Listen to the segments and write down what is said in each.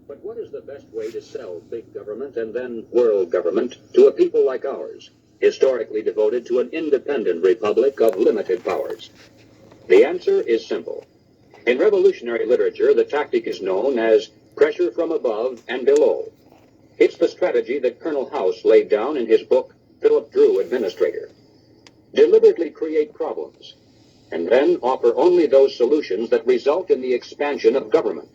But what is the best way to sell big government and then world government to a people like ours, historically devoted to an independent republic of limited powers? The answer is simple. In revolutionary literature, the tactic is known as pressure from above and below. It's the strategy that Colonel House laid down in his book, Philip Drew, Administrator. Deliberately create problems, and then offer only those solutions that result in the expansion of government.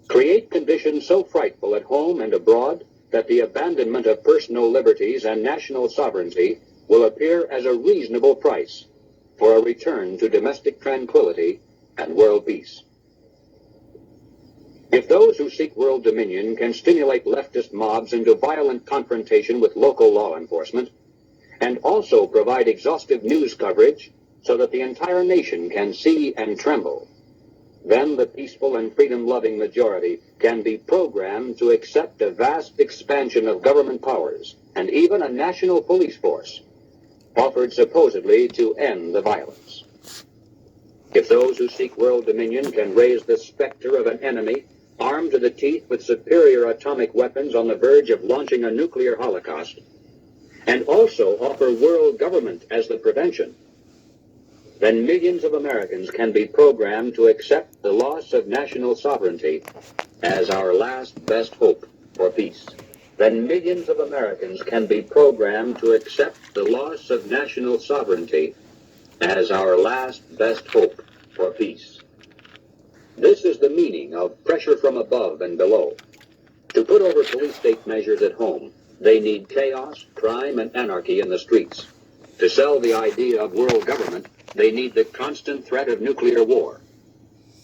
Create conditions so frightful at home and abroad that the abandonment of personal liberties and national sovereignty will appear as a reasonable price for a return to domestic tranquility and world peace. If those who seek world dominion can stimulate leftist mobs into violent confrontation with local law enforcement, and also provide exhaustive news coverage so that the entire nation can see and tremble, then the peaceful and freedom-loving majority can be programmed to accept a vast expansion of government powers and even a national police force, offered supposedly to end the violence. If those who seek world dominion can raise the specter of an enemy armed to the teeth with superior atomic weapons on the verge of launching a nuclear holocaust, and also offer world government as the prevention, then millions of Americans can be programmed to accept the loss of national sovereignty as our last best hope for peace. Then millions of Americans can be programmed to accept the loss of national sovereignty as our last best hope for peace. This is the meaning of pressure from above and below. To put over police state measures at home, they need chaos, crime, and anarchy in the streets. To sell the idea of world government, they need the constant threat of nuclear war.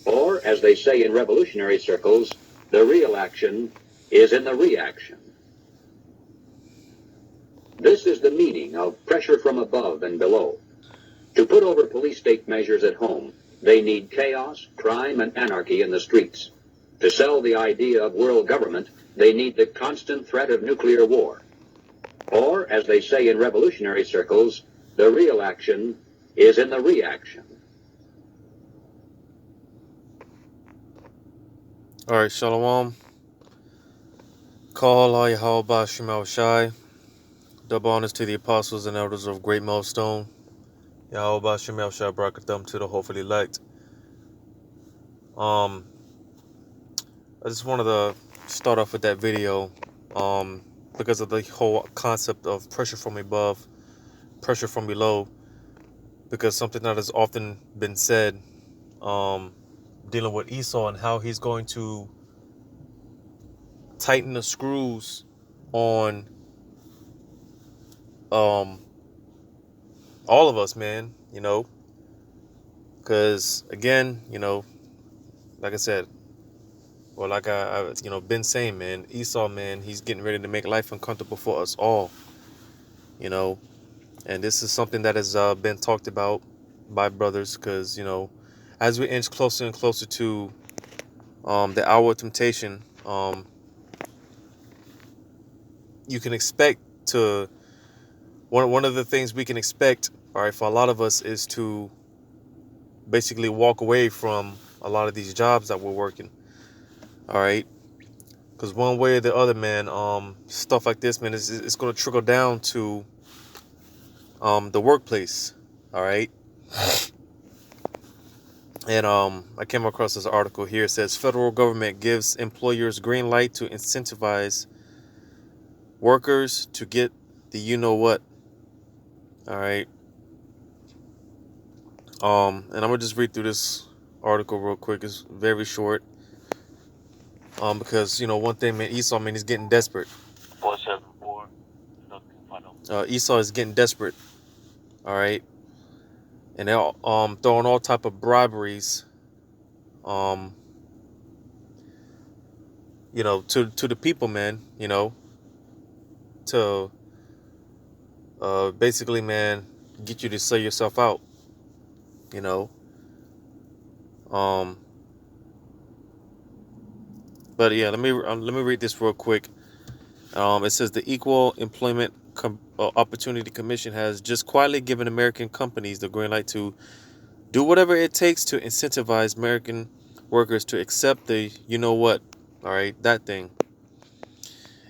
Or, as they say in revolutionary circles, the real action is in the reaction. This is the meaning of pressure from above and below. To put over police state measures at home, they need chaos, crime, and anarchy in the streets. To sell the idea of world government, they need the constant threat of nuclear war. Or, as they say in revolutionary circles, the real action is in the reaction. All right, Shalom. Call Allah Yahweh Shemal Shai. Double honors to the apostles and elders of Great Millstone. Yahweh Shemal Shai Brakathum to the hopefully elect. I just wanted to start off with that video because of the whole concept of pressure from above, pressure from below, because something that has often been said dealing with Esau and how he's going to tighten the screws on all of us, man, because again, like I said, or like I been saying, man, Esau, man, he's getting ready to make life uncomfortable for us all, and this is something that has been talked about by brothers, because, as we inch closer and closer to the hour of temptation, you can expect to, one of the things we can expect, all right, for a lot of us is to basically walk away from a lot of these jobs that we're working, all right, because one way or the other, man, stuff like this, man, it's going to trickle down to the workplace, all right. And I came across this article here. It says federal government gives employers green light to incentivize workers to get the you-know-what, all right. And I'm gonna just read through this article real quick. It's very short. Because one thing, man, Esau, man, he's getting desperate. 474. Esau is getting desperate. All right, and they're throwing all type of briberies, to the people, man. To basically, man, get you to sell yourself out. But yeah, let me read this real quick. It says the Equal Employment Opportunity Commission has just quietly given American companies the green light to do whatever it takes to incentivize American workers to accept the you-know-what All right, that thing.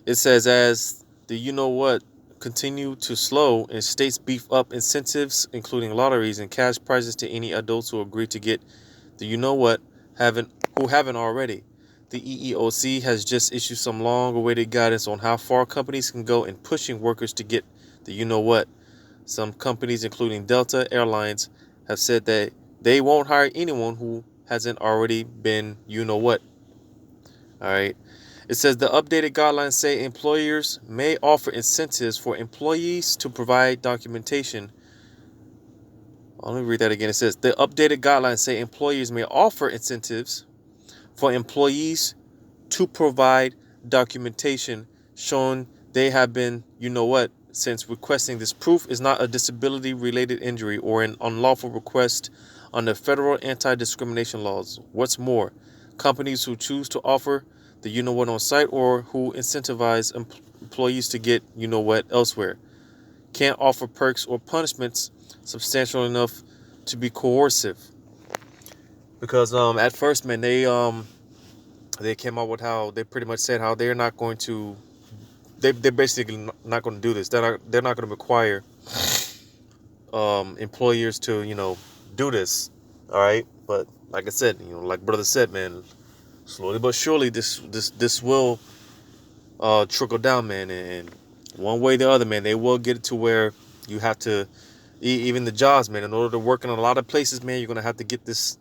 It says as the you know what continue to slow and states beef up incentives, including lotteries and cash prizes to any adults who agree to get the you know what haven't already. The EEOC has just issued some long-awaited guidance on how far companies can go in pushing workers to get the you know what. Some companies, including Delta Airlines, have said that they won't hire anyone who hasn't already been you know what. All right. It says the updated guidelines say employers may offer incentives for employees to provide documentation. Let me read that again. It says the updated guidelines say employers may offer incentives for employees to provide documentation showing they have been, you know what, since requesting this proof is not a disability related injury or an unlawful request under federal anti-discrimination laws. What's more, companies who choose to offer the you know what on site or who incentivize employees to get you know what elsewhere can't offer perks or punishments substantial enough to be coercive. Because at first, man, they came out with how they pretty much said how they're not going to they're basically not going to do this. They're not going to require employers to do this. All right, but like I said, like brother said, man, slowly but surely this will trickle down, man, and one way or the other, man, they will get it to where you have to even the jobs, man, in order to work in a lot of places, man, you're gonna have to get this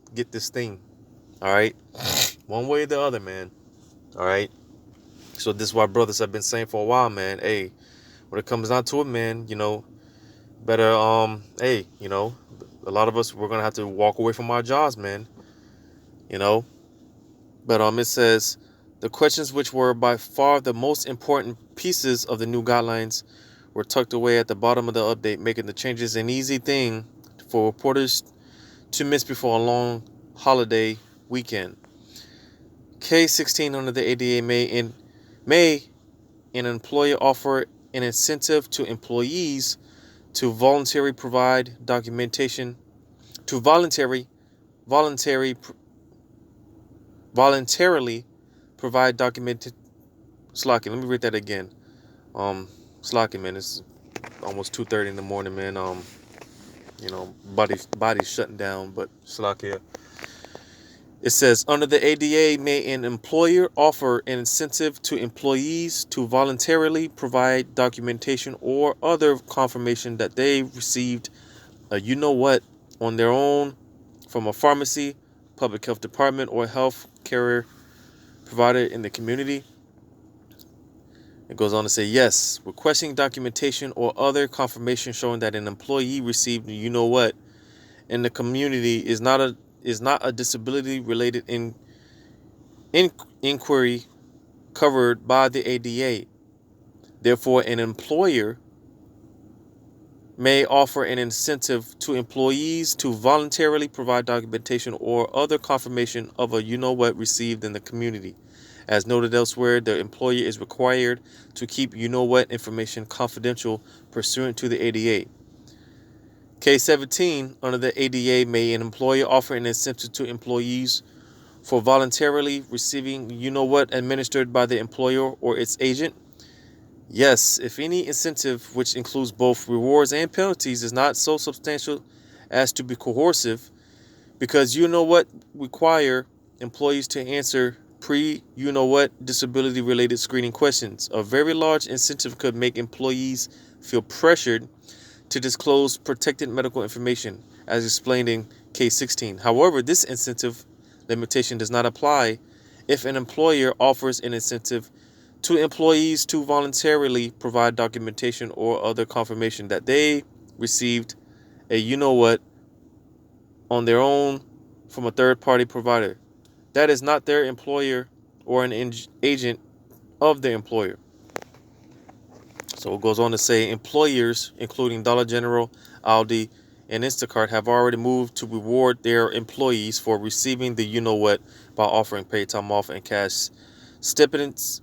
thing. All right, one way or the other, man. All right. So this is why brothers have been saying for a while, man. Hey, when it comes down to it, man, better hey, a lot of us we're gonna have to walk away from our jobs, man. You know. But it says the questions which were by far the most important pieces of the new guidelines were tucked away at the bottom of the update, making the changes an easy thing for reporters to miss before a long holiday weekend. K16 under the ADA may an employer offer an incentive to employees to to voluntary voluntarily provide documented slacking. Let me read that again. Slacking, man. It's almost 2:30 in the morning, man. Body's shutting down, but slacking. It says, under the ADA, may an employer offer an incentive to employees to voluntarily provide documentation or other confirmation that they received a you know what on their own from a pharmacy, public health department, or health care provider in the community. It goes on to say, yes, requesting documentation or other confirmation showing that an employee received you know what in the community is not a disability related inquiry covered by the ADA. Therefore, an employer may offer an incentive to employees to voluntarily provide documentation or other confirmation of a you know what received in the community. As noted elsewhere, the employer is required to keep you know what information confidential pursuant to the ADA. K17, under the ADA, may an employer offer an incentive to employees for voluntarily receiving you know what administered by the employer or its agent? Yes, if any incentive, which includes both rewards and penalties, is not so substantial as to be coercive, because you know what require employees to answer you know what disability related screening questions. A very large incentive could make employees feel pressured to disclose protected medical information, as explained in K16. However, this incentive limitation does not apply if an employer offers an incentive to employees to voluntarily provide documentation or other confirmation that they received a you know what on their own from a third party provider. That is not their employer or an agent of the employer. So it goes on to say employers, including Dollar General, Aldi, and Instacart, have already moved to reward their employees for receiving the you know what by offering paid time off and cash stipends.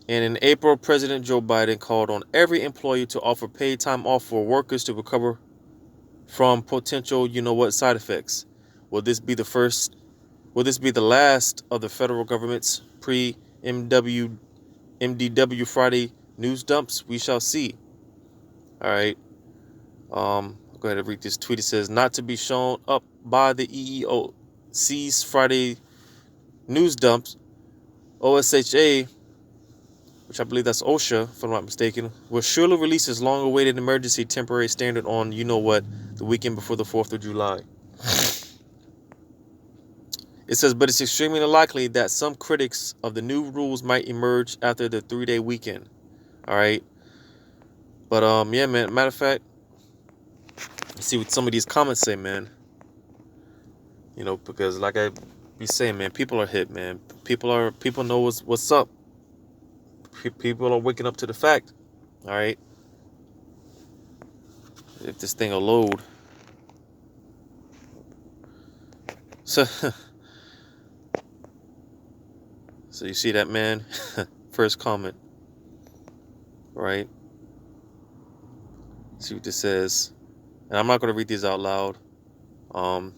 And in April, President Joe Biden called on every employer to offer paid time off for workers to recover from potential you know what side effects. Will this be the last of the federal government's MW MDW Friday news dumps, we shall see. All right. I'll go ahead and read this tweet. It says, not to be shown up by the EEOC's Friday news dumps, OSHA, which I believe that's OSHA, if I'm not mistaken, will surely release its long-awaited emergency temporary standard on, you know what, the weekend before the 4th of July. It says, but it's extremely unlikely that some critics of the new rules might emerge after the 3-day weekend. All right. But, yeah, man, matter of fact, let's see what some of these comments say, man. You know, because like I be saying, man, people are hip, man. People know what's up. People are waking up to the fact. All right. If this thing will load. So, so you see that, man? First comment. Right? See what this says. And I'm not going to read these out loud. So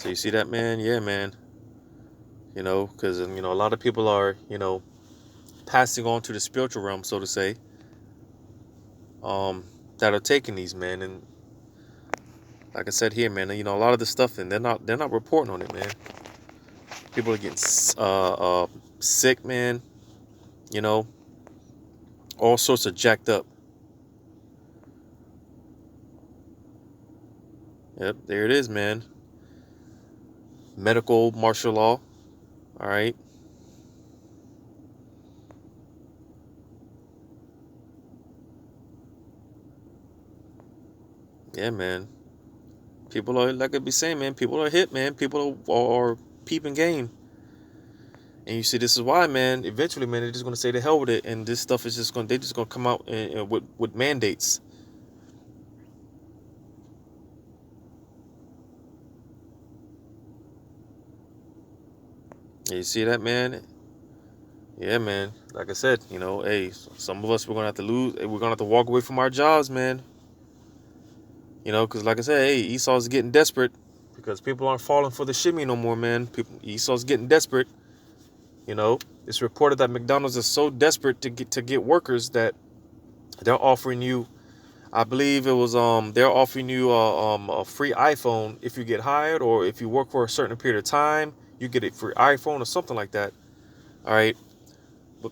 you see that, man? Yeah, man. You know, because, you know, a lot of people are, you know, passing on to the spiritual realm, so to say, that are taking these, man. And like I said here, man, you know, a lot of this stuff, and they're not reporting on it, man. People are getting sick, man. You know, all sorts of jacked up. Yep, there it is, man. Medical martial law. All right. Yeah, man. People are, like I be saying, man, people are hip, man. People are peeping game. And you see, this is why, man, eventually, man, they're just going to say the hell with it. And this stuff is just going to, they're just going to come out with mandates. You see that, man? Yeah, man. Like I said, you know, hey, some of us, we're going to have to lose. We're going to have to walk away from our jobs, man. You know, because like I said, hey, Esau's getting desperate because people aren't falling for the shimmy no more, man. Esau's getting desperate. You know, it's reported that McDonald's is so desperate to get workers that they're offering you, I believe it was they're offering you a free iPhone if you get hired, or if you work for a certain period of time, you get a free iPhone or something like that. All right.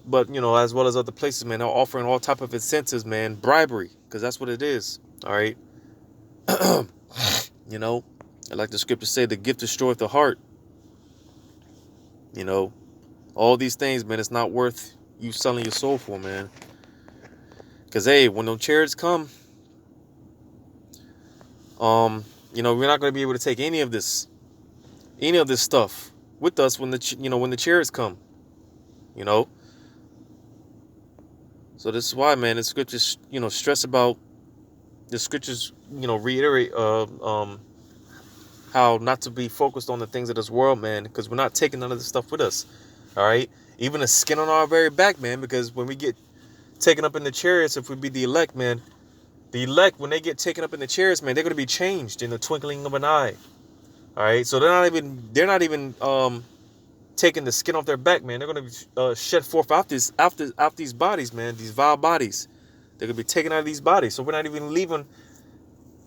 But you know, as well as other places, man, they're offering all type of incentives, man, bribery, because that's what it is. All right. You know, like the scriptures say, the gift destroyeth the heart. You know, all these things, man, it's not worth you selling your soul for, man. Because, hey, when those chariots come, you know, we're not going to be able to take any of this stuff with us when the chariots come, you know. So this is why, man, the scriptures, you know, stress about, the scriptures, you know, reiterate how not to be focused on the things of this world, man, because we're not taking none of this stuff with us. All right. Even the skin on our very back, man, because when we get taken up in the chariots, if we be the elect, man, the elect, when they get taken up in the chariots, man, they're going to be changed in the twinkling of an eye. All right. So they're not even taking the skin off their back, man. They're going to be shed forth out these bodies, man, these vile bodies. They're going to be taken out of these bodies. So we're not even leaving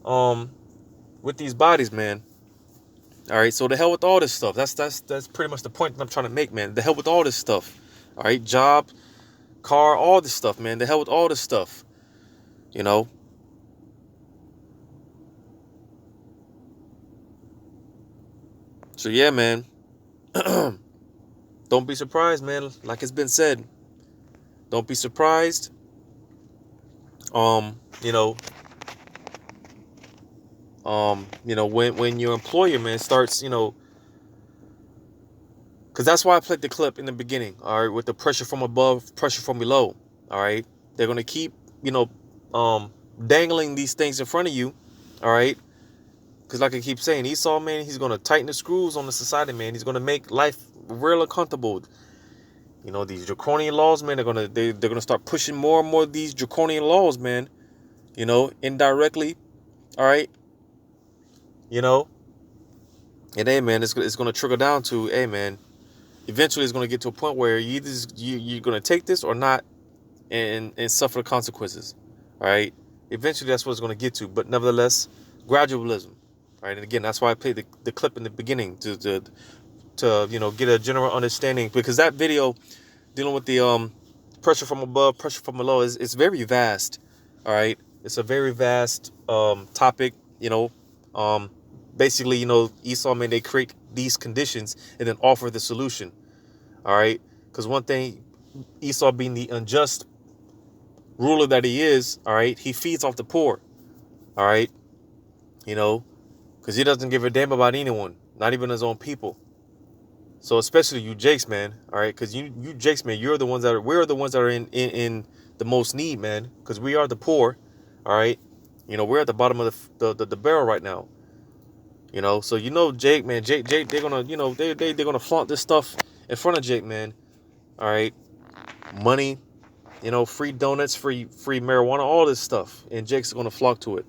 with these bodies, man. All right, so the hell with all this stuff. That's pretty much the point that I'm trying to make, man. The hell with all this stuff. All right, job, car, all this stuff, man. The hell with all this stuff. You know. So yeah, man. Don't be surprised, man. Like it's been said. Don't be surprised. You know. When your employer, man, starts, you know, because that's why I played the clip in the beginning, all right, with the pressure from above, pressure from below, all right. They're going to keep, you know, dangling these things in front of you, all right, because like I keep saying, Esau, man, he's going to tighten the screws on the society, man. He's going to make life real uncomfortable. You know, these draconian laws, man, they're going to start pushing more and more of these draconian laws, man, you know, indirectly, all right, you know. And hey, man, it's going to trickle down to, hey, man, eventually it's going to get to a point where you're going to take this or not, and suffer the consequences. All right. Eventually that's what it's going to get to. But nevertheless, gradualism. Right. And again, that's why I played the clip in the beginning to get a general understanding, because that video dealing with the pressure from above, pressure from below is very vast. All right. It's a very vast topic. Um, basically, Esau, man, they create these conditions and then offer the solution. All right. Because one thing, Esau being the unjust ruler that he is, all right, he feeds off the poor. All right. Because he doesn't give a damn about anyone, not even his own people. So especially you Jakes, man, all right, because you Jakes, man, we're the ones that are in the most need, man, because we are the poor, all right. We're at the bottom of the barrel right now. So Jake, man, Jake, they're gonna, they're gonna flaunt this stuff in front of Jake, man. All right, money, free donuts, free marijuana, all this stuff, and Jake's gonna flock to it.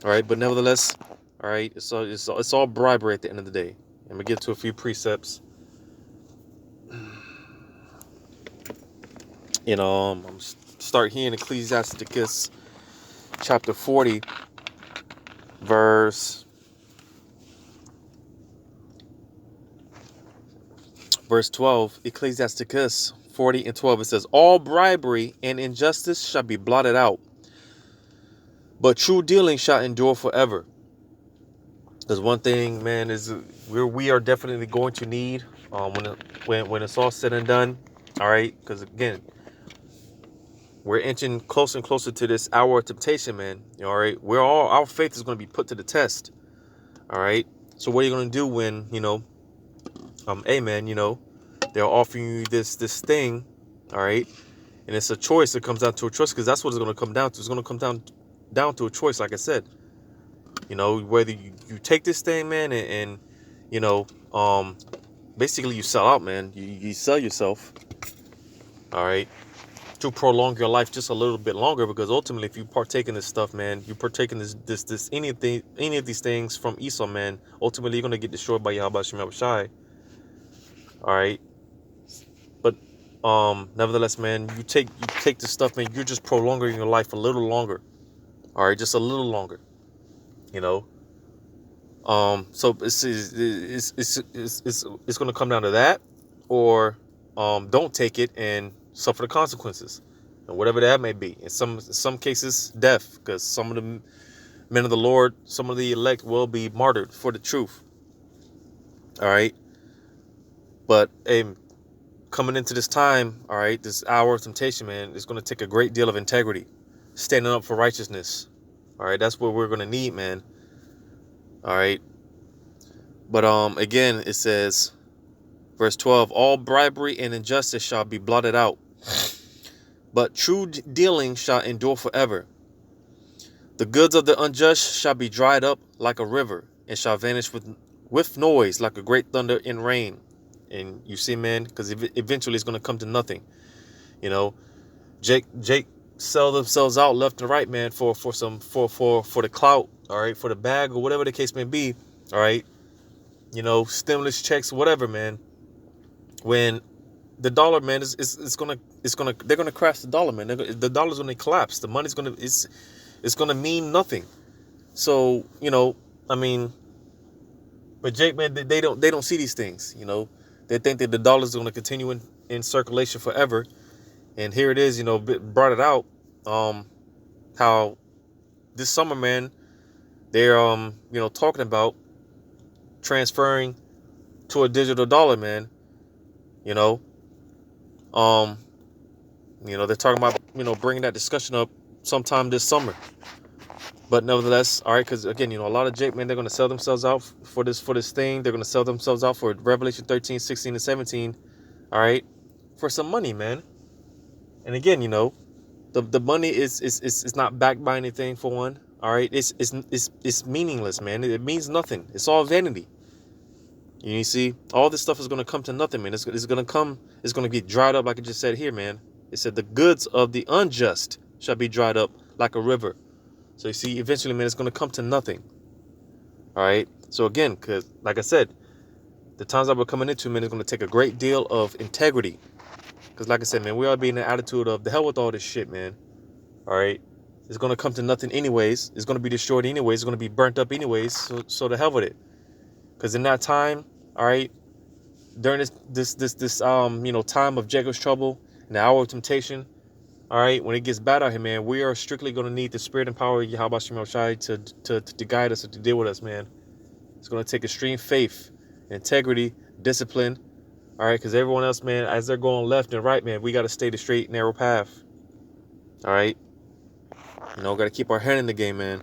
All right, but nevertheless, all right, it's all bribery at the end of the day. I'm gonna get to a few precepts. I'm start here in Ecclesiasticus chapter 40, verse 12. Ecclesiasticus 40 and 12. It says, all bribery and injustice shall be blotted out, but true dealing shall endure forever. Because one thing, man, is we are definitely going to need when it's all said and done. All right, because again, we're inching closer and closer to this hour of temptation, man. All right, our faith is going to be put to the test. All right, so what are you going to do when hey, man, they're offering you this thing, all right, and it's a choice. It comes down to a choice, because that's what it's going to come down to. It's going to come down to a choice, like I said. Whether you take this thing, man, and basically you sell out, man. You sell yourself, all right, to prolong your life just a little bit longer, because ultimately, if you partake in this stuff, man, you partake in this any of these things from Esau, man, ultimately you're gonna get destroyed by Yahweh Shem Shai. All right, but nevertheless, man, you take this stuff, man, you're just prolonging your life a little longer. All right, just a little longer. So it's gonna come down to that, or don't take it and suffer the consequences, and whatever that may be. In some cases, death, because some of the men of the Lord, some of the elect will be martyred for the truth. All right, but coming into this time, all right, this hour of temptation, man, it's gonna take a great deal of integrity, standing up for righteousness. All right, that's what we're gonna need, man. All right, but again, it says, verse 12, all bribery and injustice shall be blotted out, but true dealing shall endure forever. The goods of the unjust shall be dried up like a river, and shall vanish with noise like a great thunder in rain. And you see, man, because eventually it's going to come to nothing. Jake sell themselves out left and right, man, for the clout, all right, for the bag or whatever the case may be, all right. Stimulus checks, whatever, man. When the dollar, man, they're gonna crash the dollar, man. The dollar's gonna collapse. The money's it's gonna mean nothing. So I mean, but Jake, man, they don't see these things. They think that the dollar's gonna continue in circulation forever. And here it is, brought it out, how this summer, man, they're talking about transferring to a digital dollar, man. They're talking about bringing that discussion up sometime this summer. But nevertheless, all right, because again, a lot of Jake, man, they're going to sell themselves out for this thing. They're going to sell themselves out for Revelation 13, 16, and 17, all right, for some money, man. And again, the money is not backed by anything, for one. All right, it's meaningless, man. It means nothing. It's all vanity. You see, all this stuff is going to come to nothing, man. It's going to get dried up, like I just said here, man. It said the goods of the unjust shall be dried up like a river. So you see, eventually, man, it's going to come to nothing. All right. So again, because like I said, the times that we're coming into, man, is going to take a great deal of integrity. Because like I said, man, we ought to be in the attitude of the hell with all this shit, man. All right. It's going to come to nothing anyways. It's going to be destroyed anyways. It's going to be burnt up anyways. So the hell with it. Because in that time, all right, during this time of Jacob's trouble and the hour of temptation, all right, when it gets bad out here, man, we are strictly going to need the spirit and power of Yahweh Shem Shai to guide us and to deal with us, man. It's going to take extreme faith, integrity, discipline, all right, because everyone else, man, as they're going left and right, man, we got to stay the straight, narrow path, all right? Got to keep our head in the game, man,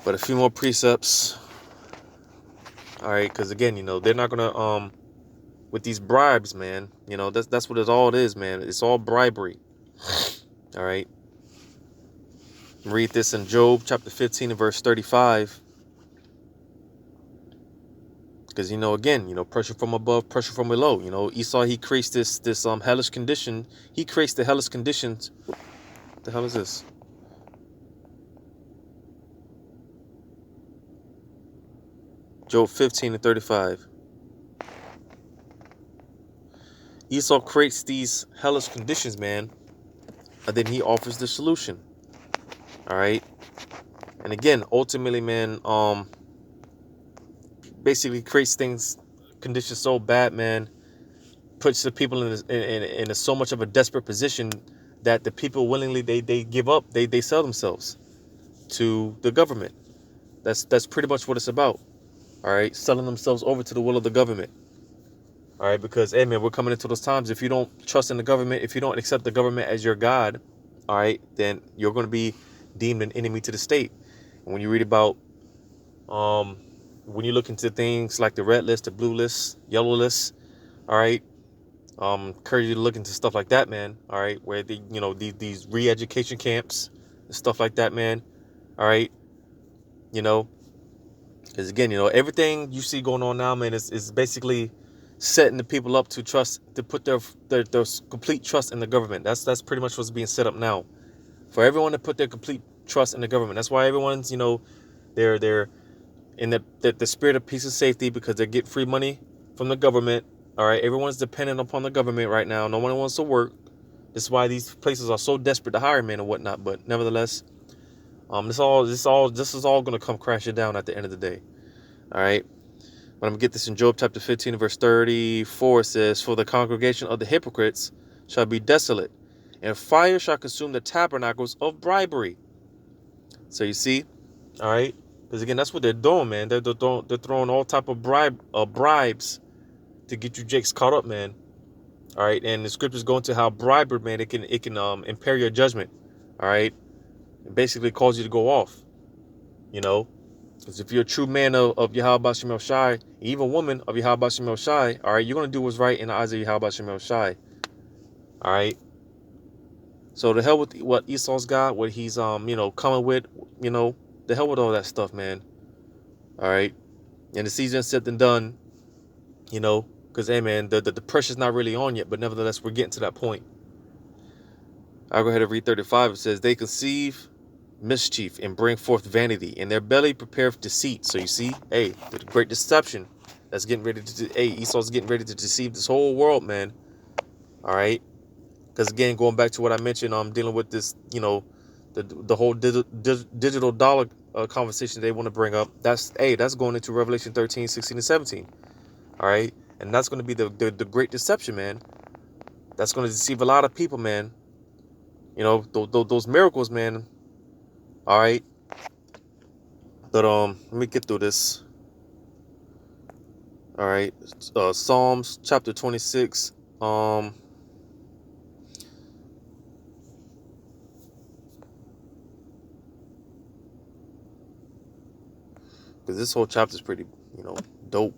but a few more precepts, all right, because again, they're not going to, with these bribes, man, that's what it is, man. It's all bribery, all right? Read this in Job chapter 15 and verse 35. Because, again, pressure from above, pressure from below. Esau, he creates this hellish condition. He creates the hellish conditions. What the hell is this? Job 15 and 35. Esau creates these hellish conditions, man. And then he offers the solution. All right. And again, ultimately, man, basically creates conditions so bad, man, puts the people in so much of a desperate position that the people willingly they give up, they sell themselves to the government. That's pretty much what it's about. All right, selling themselves over to the will of the government. All right, because hey, man, we're coming into those times. If you don't trust in the government, if you don't accept the government as your God, all right, then you're going to be deemed an enemy to the state. And when you read about when you look into things like the red list, the blue list, yellow list, all right, encourage you to look into stuff like that, man. All right, where these re-education camps and stuff like that, man. All right, because again, everything you see going on now, man, is basically setting the people up to put their complete trust in the government. That's pretty much what's being set up now, for everyone to put their complete trust in the government. That's why everyone's they're in the spirit of peace and safety, because they get free money from the government. All right, everyone's dependent upon the government right now. No one wants to work. This is why these places are so desperate to hire men and whatnot. But nevertheless, this is all going to come crashing down at the end of the day. All right. But I'm going to get this in Job chapter 15 verse 34. It says, "For the congregation of the hypocrites shall be desolate, and fire shall consume the tabernacles of bribery." So you see, all right, because again, that's what they're doing, man. They're throwing all type of bribes to get you jakes caught up, man. All right, and the scriptures go into how bribery, man, it can impair your judgment. All right, it basically cause you to go off. Because if you're a true man of Yahweh Shem Shai, even woman of Yahweh Shem Shai, all right, you're going to do what's right in the eyes of Yahweh Shem Shai. All right. So the hell with what Esau's got, what he's, coming with, the hell with all that stuff, man. All right. And the season said and done, because, hey, man, the pressure's not really on yet, but nevertheless, we're getting to that point. I'll go ahead and read 35. It says, "They conceive mischief and bring forth vanity, and their belly prepare deceit." So you see, hey, the great deception that's getting ready to, Esau's getting ready to deceive this whole world, man. All right, because again, going back to what I mentioned, I'm dealing with this, the whole digital dollar conversation they want to bring up. That's going into Revelation 13, 16, and 17. All right, and that's going to be the great deception, man. That's going to deceive a lot of people, man. Those miracles, man. All right, but let me get through this. All right, Psalms chapter 26. Because this whole chapter is pretty, dope.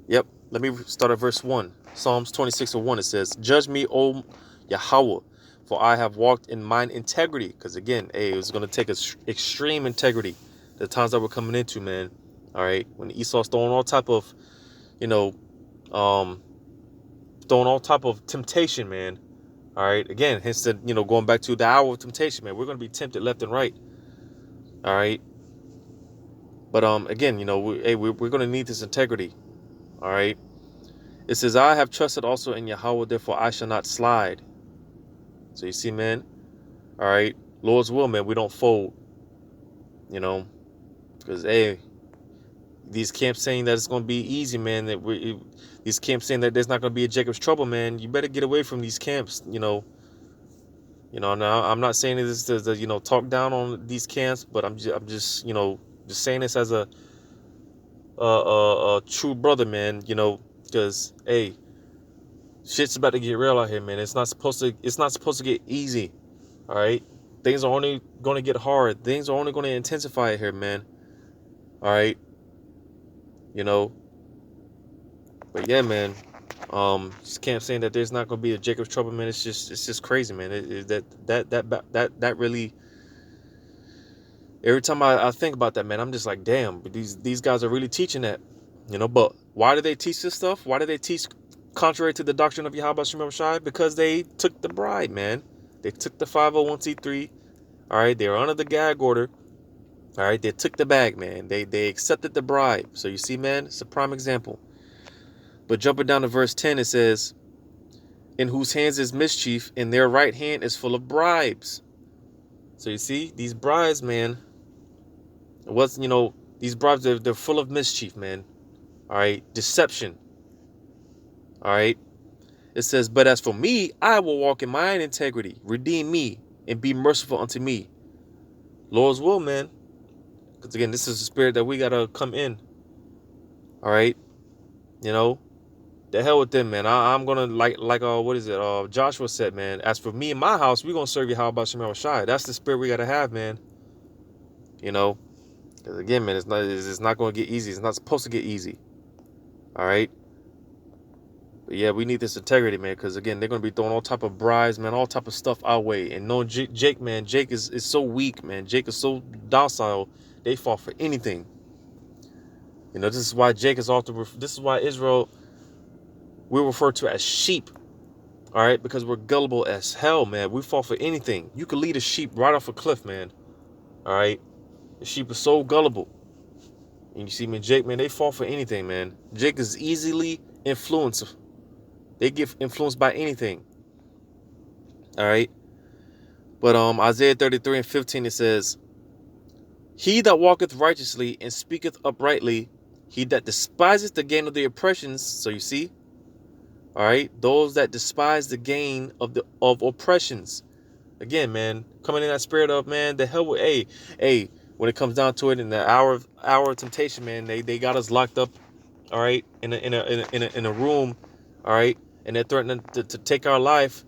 Yep. Let me start at verse 1. Psalms 26 and 1. It says, "Judge me, O Yahweh, for I have walked in mine integrity." Because again, it was going to take extreme integrity. The times that we're coming into, man. All right. When Esau's throwing all type of, throwing all type of temptation, man. All right. Again, hence going back to the hour of temptation, man. We're going to be tempted left and right. All right. But again, we're going to need this integrity. All right. It says, I have trusted also in Yahweh, therefore I shall not slide. So you see, man. All right. Lord's will, man. We don't fold. Because these camps saying that it's going to be easy, man. These camps saying that there's not going to be a Jacob's trouble, man. You better get away from these camps. Now I'm not saying this to talk down on these camps, but I'm just saying this as a true brother, man. Because hey, shit's about to get real out here, man. It's not supposed to get easy. All right, things are only going to get hard. Things are only going to intensify here, man. All right, but yeah, man. Just can't say that there's not going to be a Jacob's trouble, man. It's just crazy, man. That really. Every time I think about that, man, I'm just like, damn. But these guys are really teaching that, But why do they teach this stuff? Why do they teach contrary to the doctrine of Yahweh Shem Shai? Because they took the bribe, man. They took the 501c3. All right, they were under the gag order. All right, they took the bag, man. They accepted the bribe. So you see, man, it's a prime example. But jumping down to verse 10, it says, in whose hands is mischief, and their right hand is full of bribes. So you see, these bribes, man, these bribes, they're full of mischief, man. All right, deception. All right. It says, but as for me, I will walk in mine integrity, redeem me, and be merciful unto me. Lord's will, man. Because again, this is the spirit that we got to come in. All right. The hell with them, man. I'm going to what is it? Joshua said, man, as for me and my house, we're going to serve you how about Shem Shai. That's the spirit we got to have, man. Because again, man, it's not going to get easy. It's not supposed to get easy. All right. But yeah, we need this integrity, man, because again, they're going to be throwing all type of bribes, man, all type of stuff our way. And knowing Jake, man, Jake is so weak, man. Jake is so docile. They fall for anything. This is why Jake is often, this is why Israel, we're referred to as sheep. All right, because we're gullible as hell, man. We fall for anything. You can lead a sheep right off a cliff, man. All right. The sheep is so gullible. And you see, man, Jake, man, they fall for anything, man. Jake is easily influenced. They get influenced by anything. All right. But Isaiah 33:15, it says, he that walketh righteously and speaketh uprightly, he that despiseth the gain of the oppressions. So you see, all right, those that despise the gain of oppressions. Again, man, coming in that spirit of, man, the hell with, hey, when it comes down to it, in the hour of temptation, man, they got us locked up, all right, in a room, all right, and they're threatening to take our life.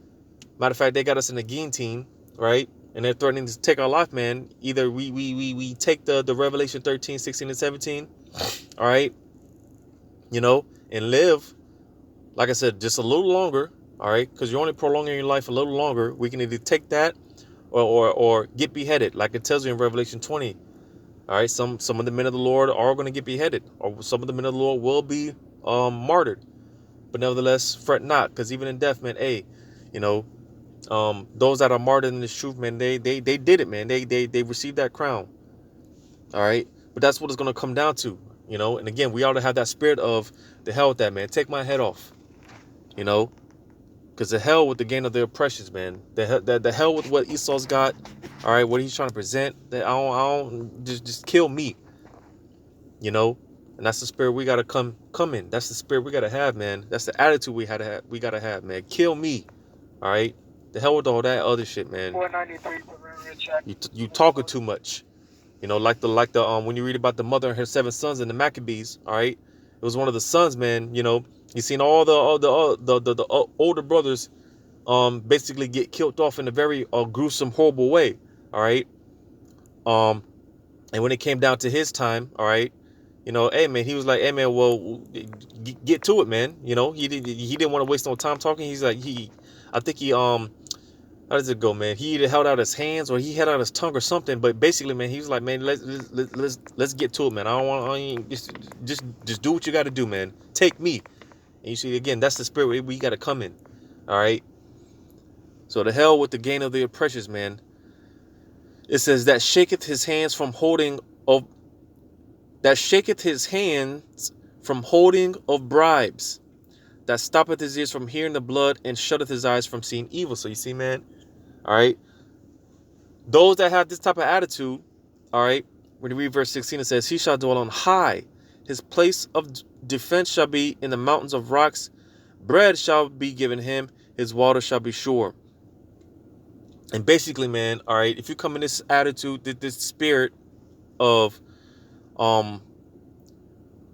Matter of fact, they got us in a guillotine, right, and they're threatening to take our life, man. Either we take the Revelation 13, 16, and 17, all right, and live, like I said, just a little longer, all right, because you're only prolonging your life a little longer. We can either take that or get beheaded, like it tells you in Revelation 20. All right, some of the men of the Lord are going to get beheaded, or some of the men of the Lord will be martyred. But nevertheless, fret not, because even in death, man, those that are martyred in this truth, man, they did it, man. They received that crown. All right, but that's what it's going to come down to, And again, we ought to have that spirit of the hell with that, man. Take my head off, because the hell with the gain of their oppressions, man. The hell with what Esau's got. All right, what he's trying to present. That I don't just kill me, And that's the spirit we gotta come in. That's the spirit we gotta have, man. That's the attitude we gotta have, man. Kill me, all right. The hell with all that other shit, man. 493. You talking too much, like the when you read about the mother and her 7 sons and the Maccabees, all right. It was one of the sons, man. You seen all the older brothers, basically get killed off in a very gruesome, horrible way, all right. And when it came down to his time, all right. Hey, man, he was like, hey, man, well, get to it, man. He didn't want to waste no time talking. He's like, I think he, how does it go, man? He either held out his hands or he held out his tongue or something. But basically, man, he was like, man, let's get to it, man. Just do what you got to do, man. Take me. And you see, again, that's the spirit we got to come in. All right. So the hell with the gain of the oppressions, man. It says that shaketh his hands from holding of that shaketh his hands from holding of bribes, that stoppeth his ears from hearing the blood, and shutteth his eyes from seeing evil. So you see, man, all right, those that have this type of attitude, all right, when you read verse 16, it says, he shall dwell on high. His place of defense shall be in the mountains of rocks. Bread shall be given him. His water shall be sure. And basically, man, all right, if you come in this attitude, this spirit of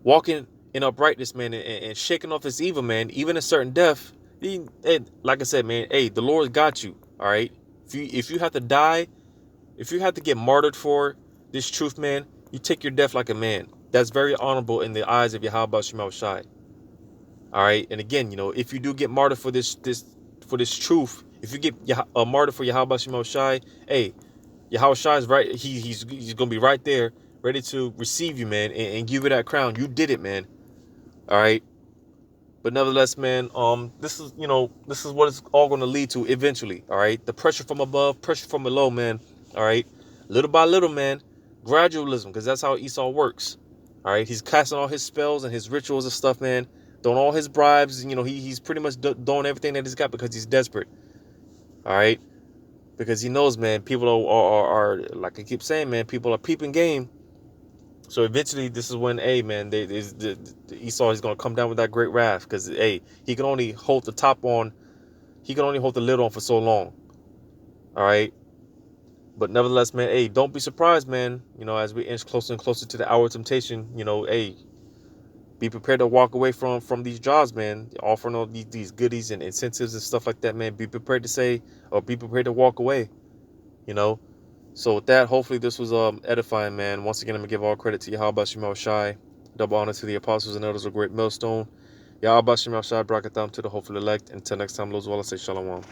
walking in uprightness, man, and shaking off his evil, man, even in certain death, like I said, man, hey, the Lord got you, all right? If you have to die, if you have to get martyred for this truth, man, you take your death like a man. That's very honorable in the eyes of Yahweh Shema Shai. All right, and again, if you do get martyred for this truth, if you get martyred for Yahweh Shema Shai, hey, Yahweh Shai is right. He's gonna be right there, ready to receive you, man, and give you that crown. You did it, man. All right. But nevertheless, man, this is what it's all going to lead to eventually. All right, the pressure from above, pressure from below, man. All right, little by little, man, gradualism, because that's how Esau works. All right, he's casting all his spells and his rituals and stuff, man. Doing all his bribes. He's pretty much doing everything that he's got because he's desperate. All right, because he knows, man, people are like I keep saying, man, people are peeping game. So eventually, this is when, man, the Esau is going to come down with that great wrath, because, he can only hold the top on, he can only hold the lid on for so long. All right. But nevertheless, man, don't be surprised, man. As we inch closer and closer to the hour of temptation, be prepared to walk away from these jobs, man, offering all these goodies and incentives and stuff like that, man. Be prepared to say, or be prepared to walk away, So with that, hopefully this was edifying, man. Once again, I'm going to give all credit to Yahweh Shema Shai. Double honor to the apostles and elders of Great Millstone. Yahweh Shema Shai, Brakatham to the hopeful elect. Until next time, Lord, I say shalom.